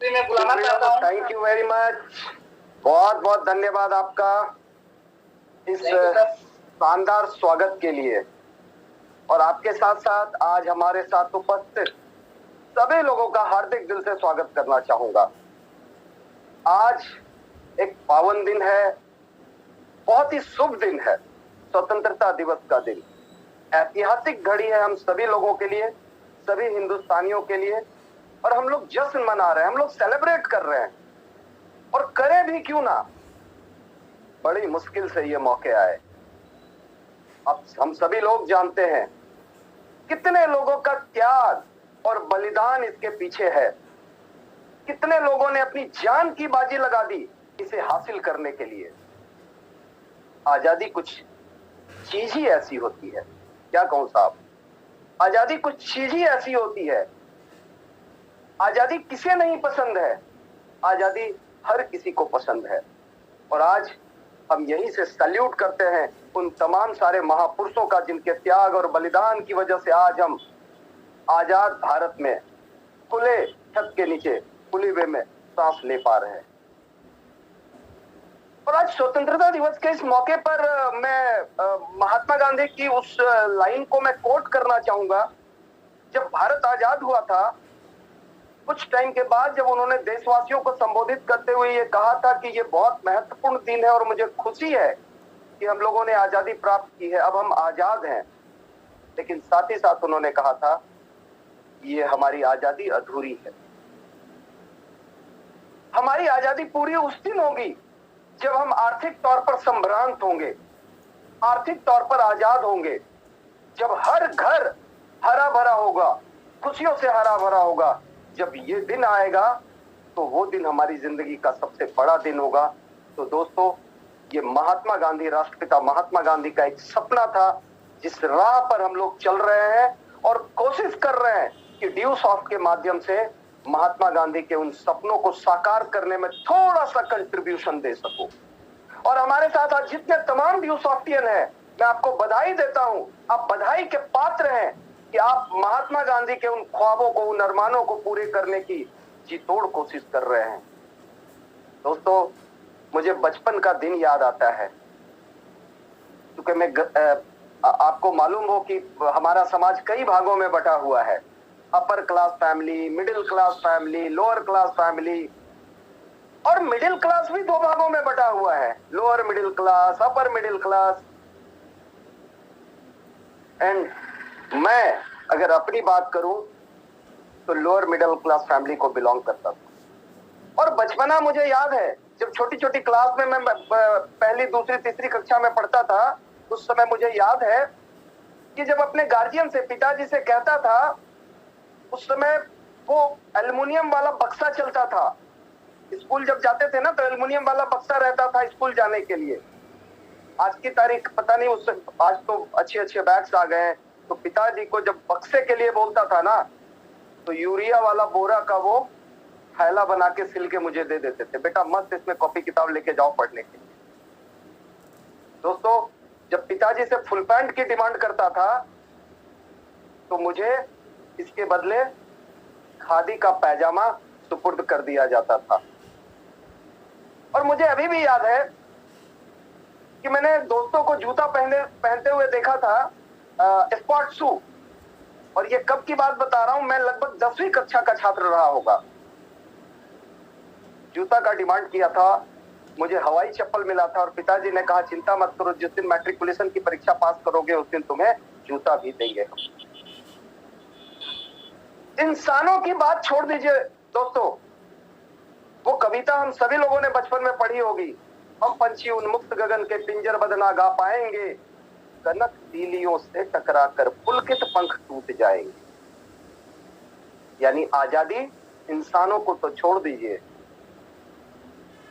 मैं बुलाना चाहता हूँ। थैंक यू वेरी मच, बहुत बहुत धन्यवाद आपका इस शानदार स्वागत के लिए। और आपके साथ साथ आज हमारे साथ उपस्थित सभी लोगों का हार्दिक दिल से स्वागत करना चाहूंगा। आज एक पावन दिन है, बहुत ही शुभ दिन है, स्वतंत्रता दिवस का दिन। ऐतिहासिक घड़ी है हम सभी लोगों के लिए, सभी हिंदुस्तानियों के लिए। और हम लोग जश्न मना रहे हैं, हम लोग सेलिब्रेट कर रहे हैं, और करें भी क्यों ना। बड़ी मुश्किल से ये मौके आए। अब हम सभी लोग जानते हैं कितने लोगों का त्याग और बलिदान इसके पीछे है, कितने लोगों ने अपनी जान की बाजी लगा दी इसे हासिल करने के लिए। आजादी कुछ चीज ही ऐसी होती है, क्या कहूं साहब, आजादी कुछ चीज ही ऐसी होती है। आजादी किसे नहीं पसंद है, आजादी हर किसी को पसंद है। और आज हम यहीं से सैल्यूट करते हैं उन तमाम सारे महापुरुषों का जिनके त्याग और बलिदान की वजह से आज हम आजाद भारत में खुले छत के नीचे खुली वे में सांस ले पा रहे हैं। और आज स्वतंत्रता दिवस के इस मौके पर मैं महात्मा गांधी की उस लाइन को मैं कोट करना चाहूंगा। जब भारत आजाद हुआ था, कुछ टाइम के बाद जब उन्होंने देशवासियों को संबोधित करते हुए ये कहा था कि ये बहुत महत्वपूर्ण दिन है और मुझे खुशी है कि हम लोगों ने आजादी प्राप्त की है, अब हम आजाद हैं। लेकिन साथ ही साथ उन्होंने कहा था ये हमारी आजादी अधूरी है। हमारी आजादी पूरी उस दिन होगी जब हम आर्थिक तौर पर संभ्रांत होंगे, आर्थिक तौर पर आजाद होंगे, जब हर घर हरा भरा होगा, खुशियों से हरा भरा होगा। जब ये दिन आएगा तो वो दिन हमारी जिंदगी का सबसे बड़ा दिन होगा। तो दोस्तों, ये महात्मा गांधी, राष्ट्रपिता महात्मा गांधी का एक सपना था जिस राह पर हम लोग चल रहे हैं और कोशिश कर रहे हैं कि ड्यू सॉफ्ट के माध्यम से महात्मा गांधी के उन सपनों को साकार करने में थोड़ा सा कंट्रीब्यूशन दे सकूं। और हमारे साथ आज जितने तमाम ड्यू सॉफ्टियन हैं, मैं आपको बधाई देता हूं। आप बधाई के पात्र हैं कि आप महात्मा गांधी के उन ख्वाबों को, उन अरमानों को पूरे करने की जी तोड़ कोशिश कर रहे हैं। दोस्तों, मुझे बचपन का दिन याद आता है, क्योंकि मैं आपको मालूम हो कि हमारा समाज कई भागों में बटा हुआ है। Upper class family, middle class family, lower class family, और मिडिल क्लास भी दो भागों में बटा हुआ है, lower middle class, upper middle class. And मैं अगर अपनी बात करूं तो लोअर मिडिल क्लास फैमिली को बिलोंग करता था। और बचपना मुझे याद है, जब छोटी छोटी क्लास में मैं पहली, दूसरी, तीसरी कक्षा में पढ़ता था, उस समय मुझे याद है कि जब अपने गार्जियन से, पिताजी से कहता था, उस समय वो एल्युमिनियम वाला बक्सा चलता था। स्कूल जब जाते थे ना तो एल्युमिनियम वाला बक्सा रहता था स्कूल जाने के लिए। आज की तारीख पता नहीं, उससे आज तो अच्छे अच्छे बैग्स आ गए हैं। तो पिताजी को जब बक्से के लिए बोलता था ना, तो यूरिया वाला बोरा का वो थैला बना के सिल के मुझे दे देते थे, बेटा मस्त इसमें कॉपी किताब लेके जाओ पढ़ने के लिए। दोस्तों, जब पिताजी से फुल पैंट की डिमांड करता था तो मुझे इसके बदले खादी का पैजामा सुपुर्द कर दिया जाता था। और मुझे अभी भी याद है कि मैंने दोस्तों को जूता पहनते हुए देखा था, स्पोर्ट शू। और ये कब की बात बता रहा हूं, मैं लगभग 10वीं कक्षा का छात्र रहा होगा। जूता का डिमांड किया था, मुझे हवाई चप्पल मिला था, और पिताजी ने कहा चिंता मत करो, जिस दिन मैट्रिकुलेशन की परीक्षा पास करोगे उस दिन तुम्हें जूता भी देंगे। इंसानों की बात छोड़ दीजिए दोस्तों, वो कविता हम सभी लोगों ने बचपन में पढ़ी होगी, हम पंछी उन्मुक्त गगन के पिंजर बदना गा पाएंगे, कनक तीलियों से टकराकर पुलकित पंख टूट जाएंगे। यानी आजादी इंसानों को तो छोड़ दीजिए,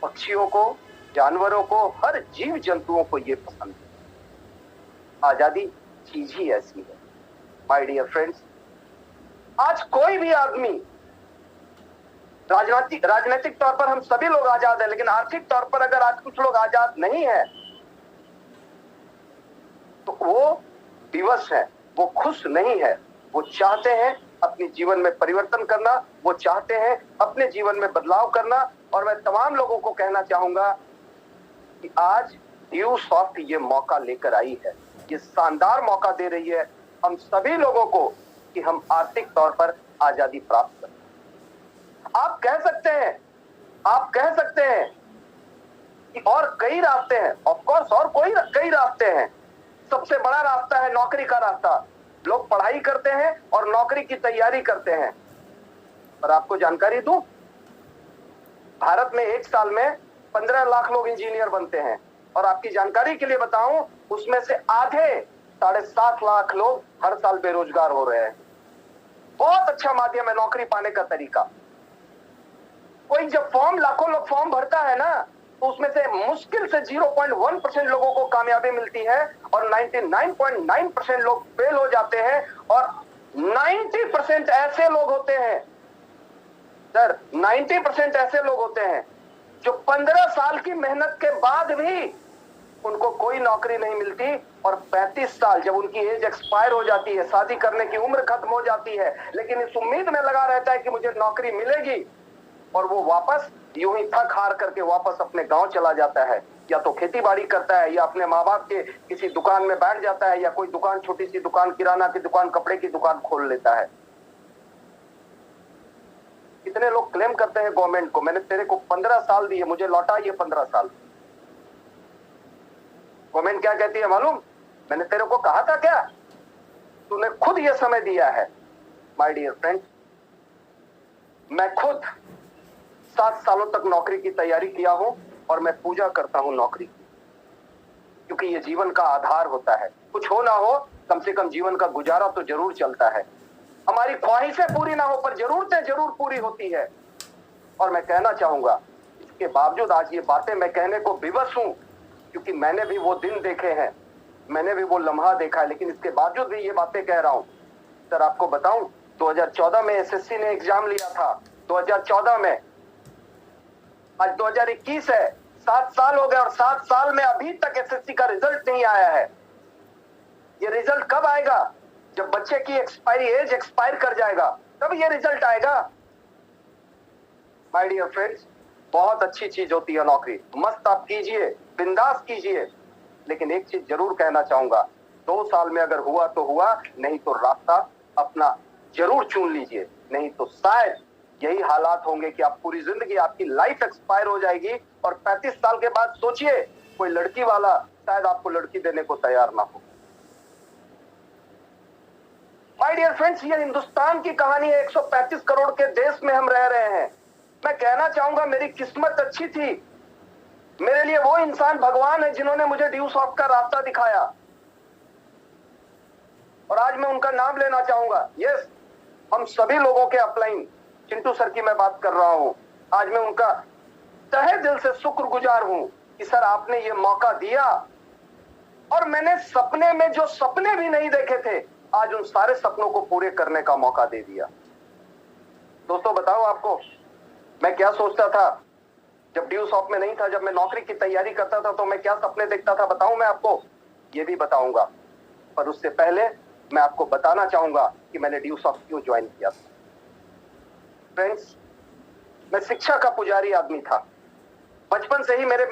पक्षियों को, जानवरों को, हर जीव जंतुओं को ये पसंद है। आजादी चीज ही ऐसी है। माय डियर फ्रेंड्स, आज कोई भी आदमी, राजनीतिक तौर पर हम सभी लोग आजाद हैं, लेकिन आर्थिक तौर पर अगर आज कुछ लोग आजाद नहीं है तो वो विवश है, वो खुश नहीं है। वो चाहते हैं अपने जीवन में परिवर्तन करना, वो चाहते हैं अपने जीवन में बदलाव करना। और मैं तमाम लोगों को कहना चाहूंगा कि आज ड्यू सॉफ्ट ये मौका लेकर आई है, ये शानदार मौका दे रही है हम सभी लोगों को कि हम आर्थिक तौर पर आजादी प्राप्त करें। आप कह सकते हैं कि और कई रास्ते हैं, ऑफ कोर्स, और कई रास्ते हैं। सबसे बड़ा रास्ता है नौकरी का रास्ता। लोग पढ़ाई करते हैं और नौकरी की तैयारी करते हैं। पर आपको जानकारी दूं, भारत में एक साल में 15 लाख लोग इंजीनियर बनते हैं, और आपकी जानकारी के लिए बताऊं, उसमें से आधे 7.5 लाख लोग हर साल बेरोजगार हो रहे हैं। बहुत अच्छा माध्यम है नौकरी पाने का तरीका। कोई जब लाखों लोग फॉर्म भरता है ना, तो उसमें से मुश्किल से 0.1% लोगों को कामयाबी मिलती है और 99.9% लोग फेल हो जाते हैं। और 90% ऐसे लोग होते हैं सर, 90% ऐसे लोग होते हैं जो 15 साल की मेहनत के बाद भी उनको कोई नौकरी नहीं मिलती, और 35 साल जब उनकी एज एक्सपायर हो जाती है, शादी करने की उम्र खत्म हो जाती है, लेकिन इस उम्मीद में लगा रहता है कि मुझे नौकरी मिलेगी, और वो वापस यूं ही थक हार करके वापस अपने गांव चला जाता है, या तो खेती बाड़ी करता है, या अपने माँ बाप के किसी दुकान में बैठ जाता है, या कोई दुकान, छोटी सी दुकान, किराना की दुकान, कपड़े की दुकान खोल लेता है। कितने लोग क्लेम करते हैं गवर्नमेंट को, मैंने तेरे को 15 साल दिए, मुझे लौटा ये 15 साल। गवर्नमेंट क्या कहती है मालूम? मैंने तेरे को कहा था क्या, तूने खुद ये समय दिया है। माय डियर फ्रेंड, मैं खुद 7 सालों तक नौकरी की तैयारी किया हूं, और मैं पूजा करता हूं नौकरी की, क्योंकि ये जीवन का आधार होता है। कुछ हो ना हो, कम से कम जीवन का गुजारा तो जरूर चलता है। हमारी ख्वाहिशें पूरी ना हो, पर जरूरतें जरूर पूरी होती है। और मैं कहना चाहूंगा, इसके बावजूद आज ये बातें मैं कहने को विवश हूं, क्योंकि मैंने भी वो दिन देखे हैं, मैंने भी वो लम्हा देखा है, लेकिन इसके बावजूद भी ये बातें कह रहा हूं। सर आपको बताऊं, 2014 में एसएससी ने एग्जाम लिया था, 2014 में, आज 2021 है, 7 साल हो गए, और 7 साल में अभी तक एसएससी का रिजल्ट नहीं आया है। ये रिजल्ट कब आएगा? जब बच्चे की एज एक्सपायर कर जाएगा, तब ये रिजल्ट आएगा। माय डियर फ्रेंड्स, बहुत अच्छी चीज होती है नौकरी, मस्त आप कीजिए, बिंदास कीजिए, लेकिन एक चीज जरूर कहना चाहूंगा, 2 साल में अगर हुआ तो हुआ, नहीं तो रास्ता अपना जरूर चुन लीजिए। नहीं तो शायद यही हालात होंगे कि आप पूरी जिंदगी, आपकी लाइफ एक्सपायर हो जाएगी, और 35 साल के बाद सोचिए, कोई लड़की वाला शायद आपको लड़की देने को तैयार ना हो। माय डियर फ्रेंड्स, ये हिंदुस्तान की कहानी है। 135 करोड़ के देश में हम रह रहे हैं। मैं कहना चाहूंगा, मेरी किस्मत अच्छी थी, मेरे लिए वो इंसान भगवान है जिन्होंने मुझे ड्यू सॉफ्ट का रास्ता दिखाया, और आज मैं उनका नाम लेना चाहूंगा। यस, हम सभी लोगों के अपलाइन चिंटू सर की मैं बात कर रहा हूं। आज मैं उनका तहे दिल से शुक्रगुजार हूं कि सर आपने ये मौका दिया, और मैंने सपने में जो सपने भी नहीं देखे थे, आज उन सारे सपनों को पूरे करने का मौका दे दिया। दोस्तों बताओ आपको, मैं क्या सोचता था जब ड्यू सॉफ्ट में नहीं था, जब मैं नौकरी की तैयारी करता था, तो मैं क्या सपने देखता था बताऊं मैं आपको? ये भी बताऊंगा, पर उससे पहले मैं आपको बताना चाहूंगा कि मैंने ड्यू सॉफ्ट क्यों ज्वाइन किया था। फ्रेंड्स, मैं शिक्षा का पुजारी आदमी था। बचपन से ही मेरे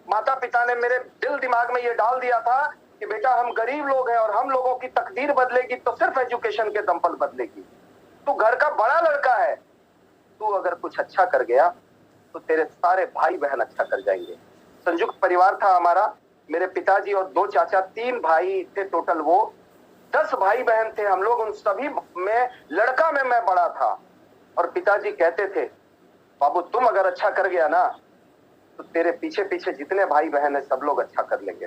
माता पिता ने मेरे दिल दिमाग में ये डाल दिया था कि बेटा हम गरीब लोग हैं, और हम लोगों की तकदीर बदलेगी तो सिर्फ एजुकेशन के दम पर बदलेगी। तू घर का बड़ा लड़का है, तू अगर कुछ अच्छा कर गया तो तेरे सारे भाई बहन अच्छा कर जाएंगे। संयुक्त परिवार था हमारा, मेरे पिताजी और 2 चाचा, 3 भाई थे टोटल, वो 10 भाई बहन थे हम लोग। उन सभी में लड़का में मैं बड़ा था, और पिताजी कहते थे, बाबू तुम अगर अच्छा कर गया ना, तो तेरे पीछे पीछे जितने भाई बहन है सब लोग अच्छा कर लेंगे।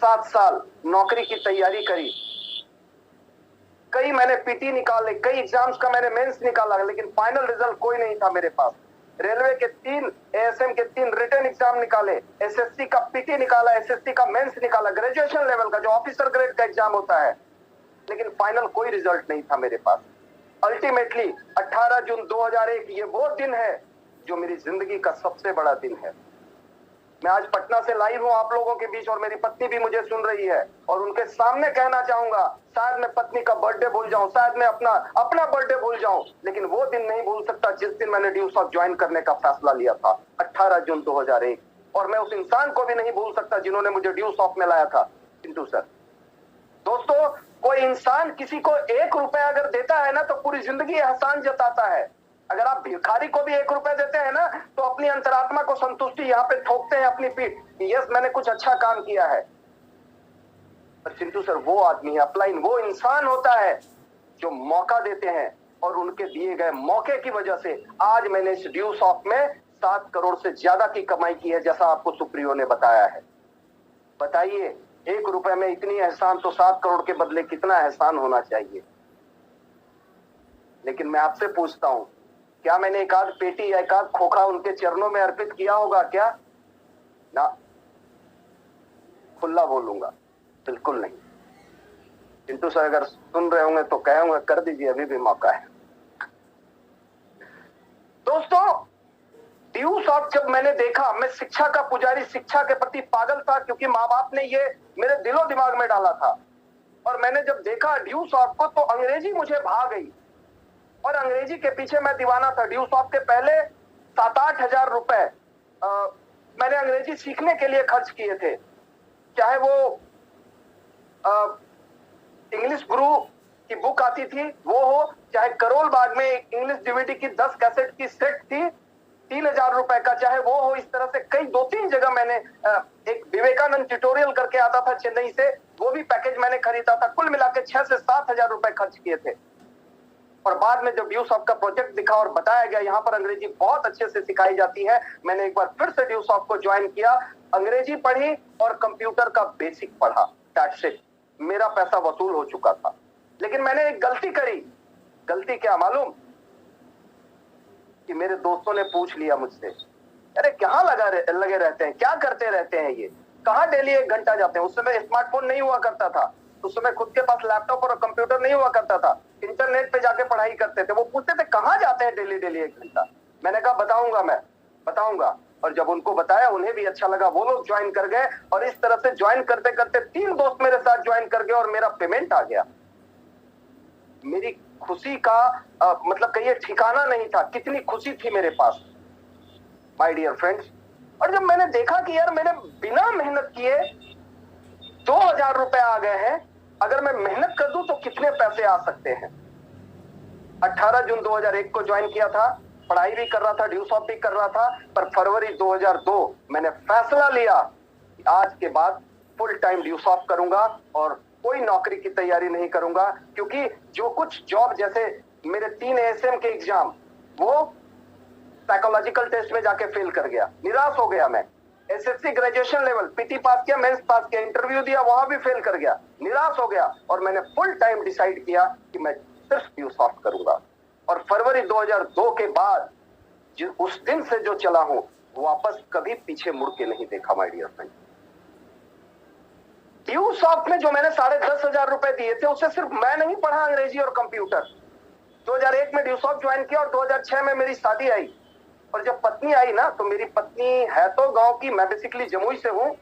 7 साल नौकरी की तैयारी करी, कई मैंने पीटी निकाले, कई एग्जाम्स का मैंने मेंस निकाला, लेकिन फाइनल रिजल्ट कोई नहीं था मेरे पास। रेलवे के 3, एएसएम के 3 रिटन एग्जाम निकाले, एसएससी का पीटी निकाला, एसएससी का मेंस निकाला, ग्रेजुएशन लेवल का जो ऑफिसर ग्रेड का एग्जाम होता है, लेकिन फाइनल कोई रिजल्ट नहीं था मेरे पास। अल्टीमेटली 18 जून 2001 ये वो दिन है जो मेरी जिंदगी का सबसे बड़ा दिन है। मैं आज पटना से लाइव हूं आप लोगों के बीच और मेरी पत्नी भी मुझे सुन रही है और उनके सामने कहना चाहूंगा, शायद मैं पत्नी का बर्थडे भूल जाऊं, शायद मैं अपना बर्थडे भूल जाऊं, लेकिन वो दिन नहीं भूल सकता जिस दिन मैंने ड्यूस ऑफ ज्वाइन करने का फैसला लिया था 18 जून 2001। और मैं उस इंसान को भी नहीं भूल सकता जिन्होंने मुझे ड्यूस ऑफ में लाया था, चिंटू सर। दोस्तों, कोई इंसान किसी को 1 रुपया अगर देता है ना तो पूरी जिंदगी एहसान जताता है। अगर आप भिखारी को भी 1 रुपया देते हैं ना तो अपनी अंतरात्मा को संतुष्टि यहाँ पे ठोकते हैं अपनी पीठ, यस मैंने कुछ अच्छा काम किया है। पर चिंटू सर वो आदमी है, अपलाइन वो इंसान होता है जो मौका देते हैं और उनके दिए गए मौके की वजह से आज मैंने इस ड्यूस ऑफ में 7 करोड़ से ज्यादा की कमाई की है, जैसा आपको सुप्रियो ने बताया है। बताइए 1 रुपए में इतनी एहसान, तो 7 करोड़ के बदले कितना एहसान होना चाहिए। लेकिन मैं आपसे पूछता हूं, क्या मैंने एक आध पेटी या एक आध खोखा उनके चरणों में अर्पित किया होगा क्या? ना, खुला बोलूंगा, बिल्कुल नहीं। किंतु सर अगर सुन रहे होंगे तो कहूंगा कर दीजिए, अभी भी मौका है। दोस्तों, ड्यूस ऑफ जब मैंने देखा, मैं शिक्षा का पुजारी, शिक्षा के प्रति पागल था क्योंकि माँ बाप ने ये मेरे दिलो दिमाग में डाला था। और मैंने जब देखा ड्यूस ऑफ को तो अंग्रेजी मुझे भा गई और अंग्रेजी के पीछे मैं दीवाना था। ड्यूस ऑफ के पहले 7-8 हजार रुपए मैंने अंग्रेजी सीखने के लिए खर्च किए थे, चाहे वो इंग्लिश गुरु की बुक आती थी वो हो, चाहे करोल बाग में इंग्लिश डीवीडी की 10 कैसेट की सेट थी 3000 रुपए का, चाहे वो हो। इस तरह से कई 2-3 जगह मैंने एक विवेकानंद ट्यूटोरियल करके आता था चेन्नई से, वो भी पैकेज मैंने खरीदा था। कुल मिला के 6 से 7 हजार रुपए खर्च किए थे। और बाद में जब ड्यूस ऑफ का प्रोजेक्ट दिखा और बताया गया यहाँ पर अंग्रेजी बहुत अच्छे से सिखाई जाती है, मैंने एक बार फिर से ड्यूस ऑफ को ज्वाइन किया, अंग्रेजी पढ़ी और कंप्यूटर का बेसिक पढ़ा। दैट्स इट, मेरा पैसा वसूल हो चुका था। लेकिन मैंने एक गलती करी। गलती क्या मालूम? कि मेरे दोस्तों ने पूछ लिया मुझसे, अरे कहाँ लगे रहते हैं, क्या करते रहते हैं ये, कहाँ डेली 1 घंटा जाते हैं। उस समय स्मार्टफोन नहीं हुआ करता था, उस समय खुद के पास लैपटॉप और कंप्यूटर नहीं हुआ करता था, इंटरनेट पे जाके पढ़ाई करते थे। वो पूछते थे कहाँ जाते हैं डेली 1 घंटा। मैंने कहा बताऊंगा, मैं बताऊंगा। और जब उनको बताया उन्हें भी अच्छा लगा, वो लोग ज्वाइन कर गए। और इस तरह से ज्वाइन करते करते 3 दोस्त मेरे साथ ज्वाइन कर गए और मेरा पेमेंट आ गया। मेरी खुशी का मतलब कहिए ठिकाना नहीं था, कितनी खुशी थी मेरे पास माय डियर फ्रेंड्स। और जब मैंने देखा कि यार मैंने बिना मेहनत किए 2000 रुपए आ गए हैं, अगर मैं मेहनत कर दूं तो कितने पैसे आ सकते हैं। 18 जून 2001 को ज्वाइन किया था, पढ़ाई भी कर रहा था, ड्यूस ऑफ भी कर रहा था। पर फरवरी 2002 मैंने फैसला लिया कि आज के बाद फुल टाइम ड्यूस ऑफ करूंगा और कोई नौकरी की तैयारी नहीं करूंगा। क्योंकि जो कुछ जॉब, जैसे मेरे 3 ASM के एग्जाम, वो साइकोलॉजिकल टेस्ट में जाके फेल कर गया, निराश हो गया मैं। SSC ग्रेजुएशन लेवल PT पास किया, मेंस पास किया, इंटरव्यू दिया, वहां भी फेल कर गया, निराश हो गया। और मैंने फुल टाइम डिसाइड किया कि मैं सिर्फ ड्यूस ऑफ करूंगा। और फरवरी 2002 के बाद उस दिन से जो चला हूं, वापस कभी पीछे मुड़ के नहीं देखा माय डियर फ्रेंड। ड्यूस ऑफ में जो मैंने 10,500 रुपए दिए थे, उससे सिर्फ मैं नहीं पढ़ा अंग्रेजी और कंप्यूटर। 2001 में ड्यूस ऑफ ज्वाइन किया और 2006 में मेरी शादी आई। और जब पत्नी आई ना, तो मेरी पत्नी है तो गांव की, मैं बेसिकली जमुई से हूँ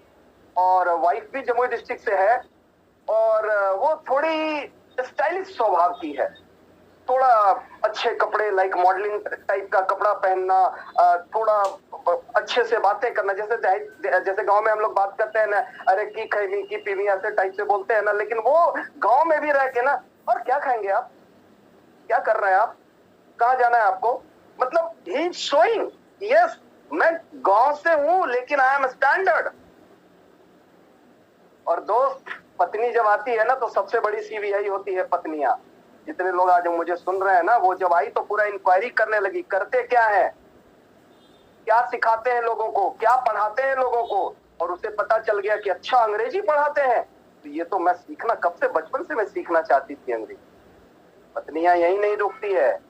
और वाइफ भी जमुई डिस्ट्रिक्ट से है। और वो थोड़ी स्टाइलिश स्वभाव की है, थोड़ा अच्छे कपड़े, लाइक मॉडलिंग टाइप का कपड़ा पहनना, थोड़ा अच्छे से बातें करना, जैसे गांव में हम लोग बात करते हैं ना, अरे की खैमी की पीवी, ऐसे टाइप से बोलते हैं ना। लेकिन वो गांव में भी रह के ना, और क्या खाएंगे आप, क्या कर रहे हैं आप, कहाँ जाना है आपको, मतलब ही इज शोइंग यस मैं गांव से हूं लेकिन आई एम स्टैंडर्ड। और दोस्त, पत्नी जब आती है ना तो सबसे बड़ी CBI होती है पत्नियां। जितने लोग आज मुझे सुन रहे हैं ना, वो जब आई तो पूरा इंक्वायरी करने लगी, करते क्या है, क्या सिखाते हैं लोगों को, क्या पढ़ाते हैं लोगों को। और उसे पता चल गया कि अच्छा अंग्रेजी पढ़ाते हैं, तो ये तो मैं सीखना, कब से, बचपन से मैं सीखना चाहती थी अंग्रेजी। पत्नियां यही नहीं रुकती है,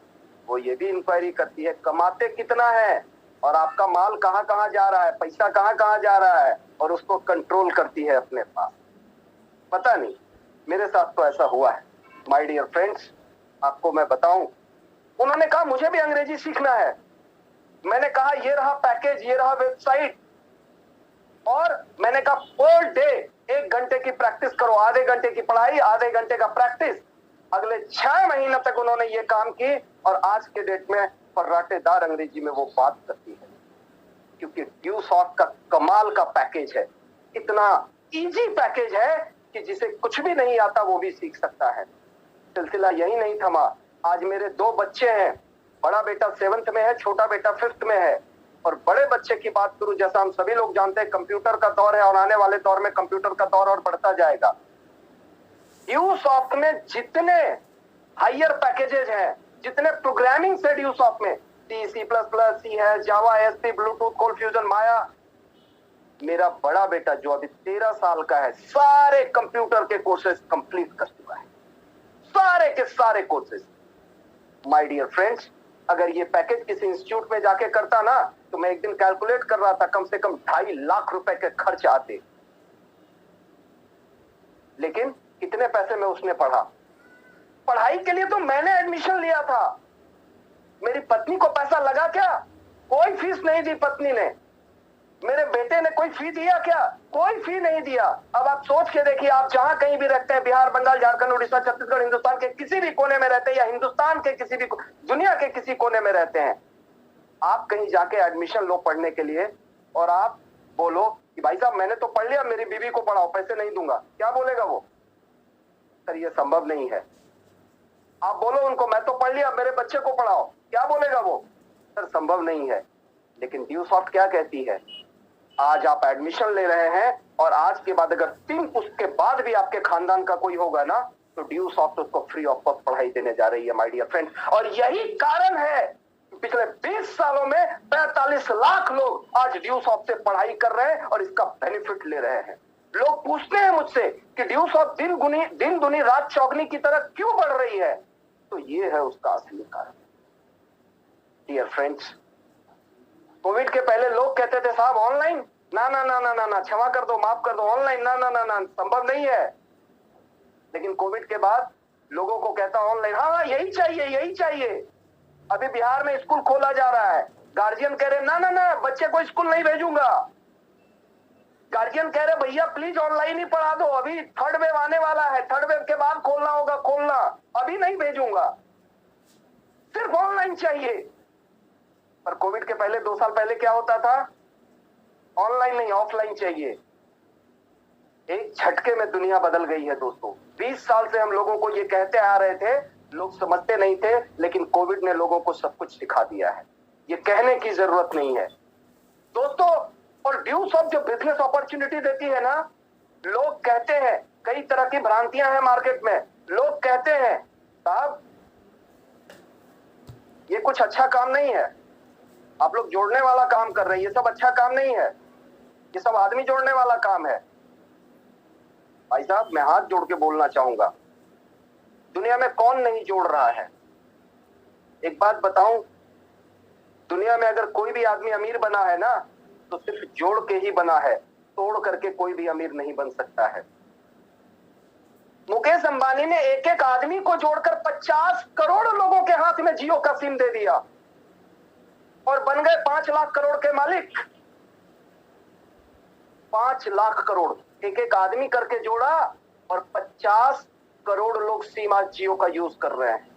वो ये भी इंक्वायरी करती है कमाते कितना है और आपका माल कहाँ कहाँ जा रहा है, पैसा कहाँ कहाँ जा रहा है, और उसको कंट्रोल करती है अपने पास। पता नहीं, मेरे साथ तो ऐसा हुआ है माय डियर फ्रेंड्स। आपको मैं बताऊं, उन्होंने कहा मुझे भी अंग्रेजी सीखना है। मैंने कहा ये रहा पैकेज, ये रहा वेबसाइट, और मैंने कहा पर डे 1 घंटे की प्रैक्टिस करो, आधे घंटे की पढ़ाई, आधे घंटे का प्रैक्टिस। अगले 6 महीने तक उन्होंने ये काम की और आज के डेट में फर्राटेदार अंग्रेजी में वो बात करती है, क्योंकि ड्यूसॉफ्ट का कमाल का पैकेज है, इतना इजी पैकेज है कि जिसे कुछ भी नहीं आता वो भी सीख सकता है। सिलसिला यही नहीं थमा, आज मेरे 2 बच्चे हैं, बड़ा बेटा 7th में है, छोटा बेटा 5th में है। और बड़े बच्चे की बात करूं, जैसा हम सभी लोग जानते हैं कंप्यूटर का दौर है और आने वाले दौर में कंप्यूटर का दौर और बढ़ता जाएगा। ड्यूसॉफ्ट में जितने हायर पैकेजेस हैं, जितने प्रोग्रामिंग से ड्यूसॉफ्ट में सी, C++, सी है, जावा, ASP, ब्लूटूथ, कोल्ड फ्यूजन, माया, मेरा बड़ा बेटा जो अभी 13 साल का है सारे कंप्यूटर के कोर्सेज कंप्लीट कर चुका है, सारे के सारे कोर्सेज। माय डियर फ्रेंड्स, अगर ये पैकेज किसी इंस्टीट्यूट में जाके करता ना, तो मैं एक दिन कैलकुलेट कर रहा था, कम से कम 2.5 लाख रुपए के खर्च आते। लेकिन कितने पैसे में उसने पढ़ा? पढ़ाई के लिए तो मैंने एडमिशन लिया था, मेरी पत्नी को पैसा लगा क्या? कोई फीस नहीं दी पत्नी ने। मेरे बेटे ने कोई फी दिया क्या? कोई फी नहीं दिया। अब आप सोच के देखिए, आप जहां कहीं भी रहते हैं, बिहार, बंगाल, झारखंड, उड़ीसा, छत्तीसगढ़, हिंदुस्तान के किसी भी कोने में रहते हैं या हिंदुस्तान के किसी भी, दुनिया के किसी कोने में रहते हैं, आप कहीं जाके एडमिशन लो पढ़ने के लिए और आप बोलो कि भाई साहब मैंने तो पढ़ लिया, मेरी बीवी को पढ़ाओ, पैसे नहीं दूंगा, क्या बोलेगा वो? सर ये संभव नहीं है। आप बोलो उनको मैं तो पढ़ लिया, मेरे बच्चे को पढ़ाओ, क्या बोलेगा वो? सर संभव नहीं है। लेकिन ड्यूसॉफ्ट क्या कहती है? आज आप एडमिशन ले रहे हैं और आज के बाद अगर 3 उसके बाद भी आपके खानदान का कोई होगा ना, तो ड्यूसॉफ्ट उसको फ्री ऑफ कॉस्ट पढ़ाई देने जा रही है माय डियर फ्रेंड्स। और यही कारण है पिछले 20 सालों में 45 लाख लोग आज ड्यूसॉफ्ट से पढ़ाई कर रहे हैं और इसका बेनिफिट ले रहे हैं। लोग पूछते हैं मुझसे कि ड्यूसॉफ्ट दिन दुनी रात चौगनी की तरह क्यों बढ़ रही है? तो ये है उसका असली कारण। डियर फ्रेंड्स, कोविड के पहले लोग कहते थे साहब ऑनलाइन, ना ना ना ना ना ना, क्षमा कर दो, माफ कर दो, ऑनलाइन ना ना ना ना, संभव नहीं है। लेकिन कोविड के बाद लोगों को कहता ऑनलाइन, हाँ यही चाहिए, यही चाहिए। अभी बिहार में स्कूल खोला जा रहा है, गार्जियन कह रहे ना ना ना, बच्चे को स्कूल नहीं भेजूंगा। गार्जियन कह रहे भैया प्लीज ऑनलाइन ही पढ़ा दो, अभी 3rd वेव आने वाला है, 3rd वेव के बाद खोलना होगा, खोलना, अभी नहीं भेजूंगा, सिर्फ ऑनलाइन चाहिए। पर कोविड के पहले 2 साल पहले क्या होता था? ऑनलाइन नहीं, ऑफलाइन चाहिए। एक झटके में दुनिया बदल गई है दोस्तों। 20 साल से हम लोगों को ये कहते आ रहे थे, लोग समझते नहीं थे, लेकिन कोविड ने लोगों को सब कुछ सिखा दिया है, ये कहने की जरूरत नहीं है दोस्तों। और ड्यूसॉफ्ट जो बिजनेस अपॉर्चुनिटी देती है ना, लोग कहते हैं, कई तरह की भ्रांतियां हैं मार्केट में, लोग कहते हैं साहब ये कुछ अच्छा काम नहीं है, आप लोग जोड़ने वाला काम कर रहे हैं, ये सब अच्छा काम नहीं है, ये सब आदमी जोड़ने वाला काम है। भाई साहब मैं हाथ जोड़ के बोलना चाहूंगा, दुनिया में कौन नहीं जोड़ रहा है? एक बात बताऊं, दुनिया में अगर कोई भी आदमी अमीर बना है ना, तो सिर्फ जोड़ के ही बना है, तोड़ करके कोई भी अमीर नहीं बन सकता है। मुकेश अंबानी ने एक एक आदमी को जोड़कर 50 करोड़ लोगों के हाथ में जियो का सिम दे दिया और बन गए 5 लाख करोड़ के मालिक। 5 लाख करोड़ एक एक आदमी करके जोड़ा और 50 करोड़ लोग सिम आज जियो का यूज कर रहे हैं।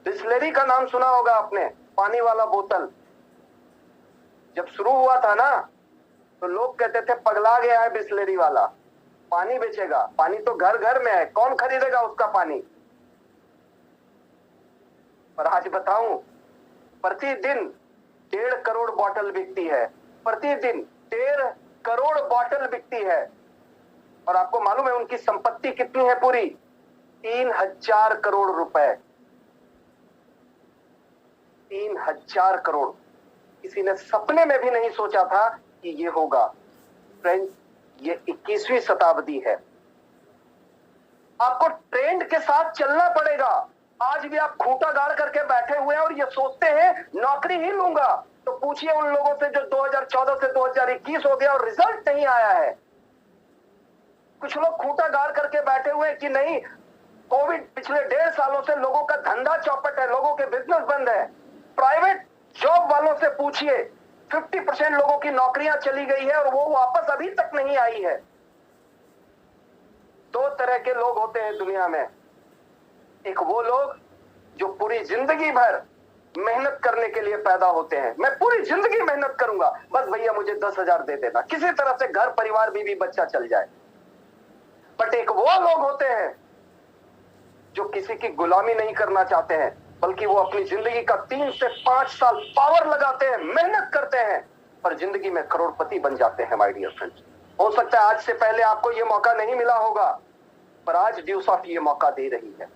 बिस्लेरी का नाम सुना होगा आपने, पानी वाला बोतल। जब शुरू हुआ था ना, तो लोग कहते थे पगला गया है बिस्लेरी वाला, पानी बेचेगा, पानी तो घर घर में है, कौन खरीदेगा उसका पानी? पर आज बताऊं, प्रतिदिन 1.5 करोड़ बॉटल बिकती है, प्रतिदिन 1.5 करोड़ बॉटल बिकती है। और आपको मालूम है उनकी संपत्ति कितनी है? पूरी 3000 करोड़ रुपए। 3000 करोड़ किसी ने सपने में भी नहीं सोचा था कि ये होगा। फ्रेंड्स, ये 21वीं शताब्दी है, आपको ट्रेंड के साथ चलना पड़ेगा। आज भी आप खूंटा गाड़ करके बैठे हुए हैं और ये सोचते हैं नौकरी ही लूंगा, तो पूछिए उन लोगों से जो 2014 से 2021 हो गया और रिजल्ट नहीं आया है। कुछ लोग खूंटा गाड़ करके बैठे हुए हैं कि नहीं, कोविड पिछले 1.5 सालों से लोगों का धंधा चौपट है, लोगों के बिजनेस बंद है। प्राइवेट जॉब वालों से पूछिए, 50% लोगों की नौकरियां चली गई है और वो वापस अभी तक नहीं आई है। दो तरह के लोग होते हैं दुनिया में, एक वो लोग जो पूरी जिंदगी भर मेहनत करने के लिए पैदा होते हैं, मैं पूरी जिंदगी मेहनत करूंगा, बस भैया मुझे 10,000 दे देना, किसी तरह से घर परिवार बीवी बच्चा चल जाए। बट एक वो लोग होते हैं जो किसी की गुलामी नहीं करना चाहते हैं, बल्कि वो अपनी जिंदगी का 3 से 5 साल पावर लगाते हैं, मेहनत करते हैं और जिंदगी में करोड़पति बन जाते हैं। माय डियर फ्रेंड्स, हो सकता है आज से पहले आपको ये मौका नहीं मिला होगा, पर आज ड्यूसॉफ्ट ये मौका दे रही है।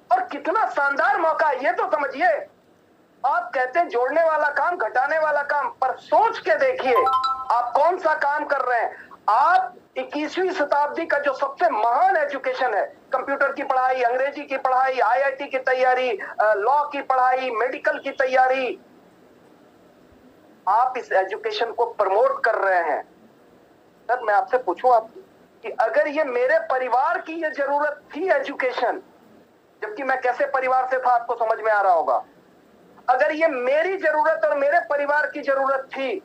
और कितना शानदार मौका है ये तो समझिए। आप कहते हैं जोड़ने वाला काम, घटाने वाला काम, पर सोच के देखिए आप कौन सा काम कर रहे हैं। आप 21वीं शताब्दी का जो सबसे महान एजुकेशन है, कंप्यूटर की पढ़ाई, अंग्रेजी की पढ़ाई, आईआईटी की तैयारी, लॉ की पढ़ाई, मेडिकल की तैयारी, आप इस एजुकेशन को प्रमोट कर रहे हैं। सर मैं आपसे पूछूं आपकी कि अगर ये मेरे परिवार की ये जरूरत थी एजुकेशन, जबकि मैं कैसे परिवार से था आपको समझ में आ रहा होगा, अगर ये मेरी जरूरत और मेरे परिवार की जरूरत थी,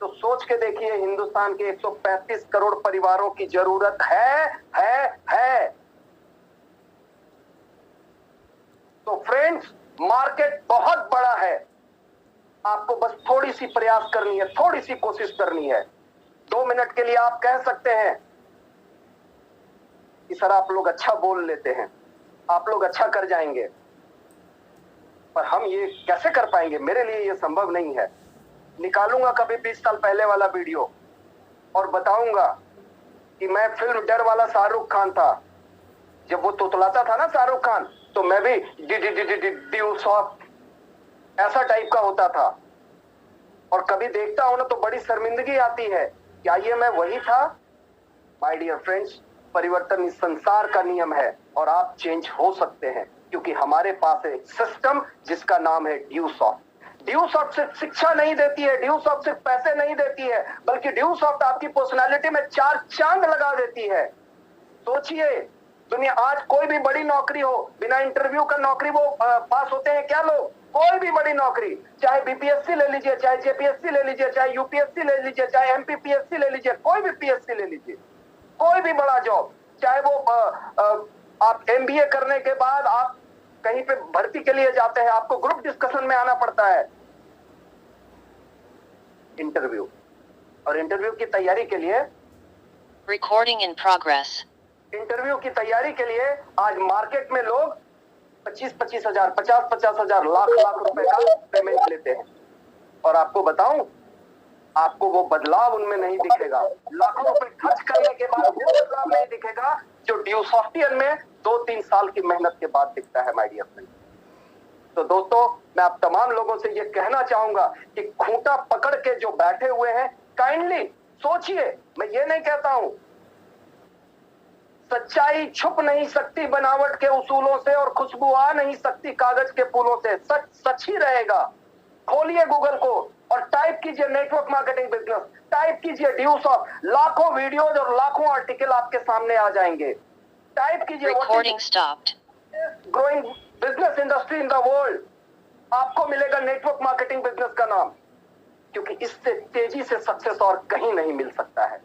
तो सोच के देखिए हिंदुस्तान के 135 करोड़ परिवारों की जरूरत है। तो फ्रेंड्स, मार्केट बहुत बड़ा है, आपको बस थोड़ी सी प्रयास करनी है, थोड़ी सी कोशिश करनी है। 2 मिनट के लिए आप कह सकते हैं कि सर आप लोग अच्छा बोल लेते हैं, आप लोग अच्छा कर जाएंगे, पर हम ये कैसे कर पाएंगे, मेरे लिए ये संभव नहीं है। निकालूंगा कभी 20 साल पहले वाला वीडियो और बताऊंगा कि मैं फिल्म डर वाला शाहरुख खान था, जब वो तोतलाता था ना शाहरुख खान, तो मैं भी ड्यूसॉफ्ट ऐसा टाइप का होता था। और कभी देखता हूं ना तो बड़ी शर्मिंदगी आती है, क्या ये मैं वही था? माय डियर फ्रेंड्स, परिवर्तन इस संसार का नियम है और आप चेंज हो सकते हैं, क्योंकि हमारे पास है एक सिस्टम जिसका नाम है ड्यूसॉफ्ट। ड्यूसॉफ्ट सिर्फ शिक्षा नहीं देती है, ड्यूसॉफ्ट सिर्फ पैसे नहीं देती है, बल्कि ड्यूसॉफ्ट आपकी पर्सनालिटी में 4 चांद लगा देती है। सोचिए, दुनिया आज कोई भी बड़ी नौकरी हो, बिना इंटरव्यू का नौकरी वो पास होते हैं क्या लोग? कोई भी बड़ी नौकरी, चाहे बीपीएससी ले लीजिए, चाहे जेपीएससी ले लीजिए, चाहे यूपीएससी ले लीजिए, चाहे एमपीपीएससी ले लीजिए, कोई भी पीएससी ले लीजिए, कोई भी बड़ा जॉब, चाहे वो आप एमबीए करने के बाद आप कहीं पे भर्ती के लिए जाते हैं, आपको ग्रुप डिस्कशन में आना पड़ता है, इंटरव्यू। और इंटरव्यू की तैयारी के लिए रिकॉर्डिंग इन प्रोग्रेस, इंटरव्यू की तैयारी के लिए आज मार्केट में लोग 25-25 हजार, 50-50 हजार, लाख रुपए का पेमेंट लेते हैं। और आपको बताऊं, आपको वो बदलाव उनमें नहीं दिखेगा, लाखों रुपए खर्च करने के बाद वो बदलाव नहीं दिखेगा जो ड्यूसॉफ्टियन में 2-3 साल की मेहनत के बाद दिखता है। माय डियर फ्रेंड, तो दोस्तों मैं आप तमाम लोगों से ये कहना चाहूंगा कि खूंटा पकड़ के जो बैठे हुए हैं, काइंडली सोचिए। मैं ये नहीं कहता हूं, सच्चाई छुप नहीं सकती बनावट के उसूलों से और खुशबू आ नहीं सकती कागज के फूलों से। सच सच ही रहेगा। खोलिए गूगल को और टाइप कीजिए नेटवर्क मार्केटिंग बिजनेस, टाइप कीजिए ड्यूसॉफ्ट, लाखों वीडियोज और लाखों आर्टिकल आपके सामने आ जाएंगे। टाइप कीजिए recording stopped, growing business industry in the world, आपको मिलेगा नेटवर्क मार्केटिंग बिजनेस का नाम, क्योंकि इससे तेजी से सक्सेस और कहीं नहीं मिल सकता है।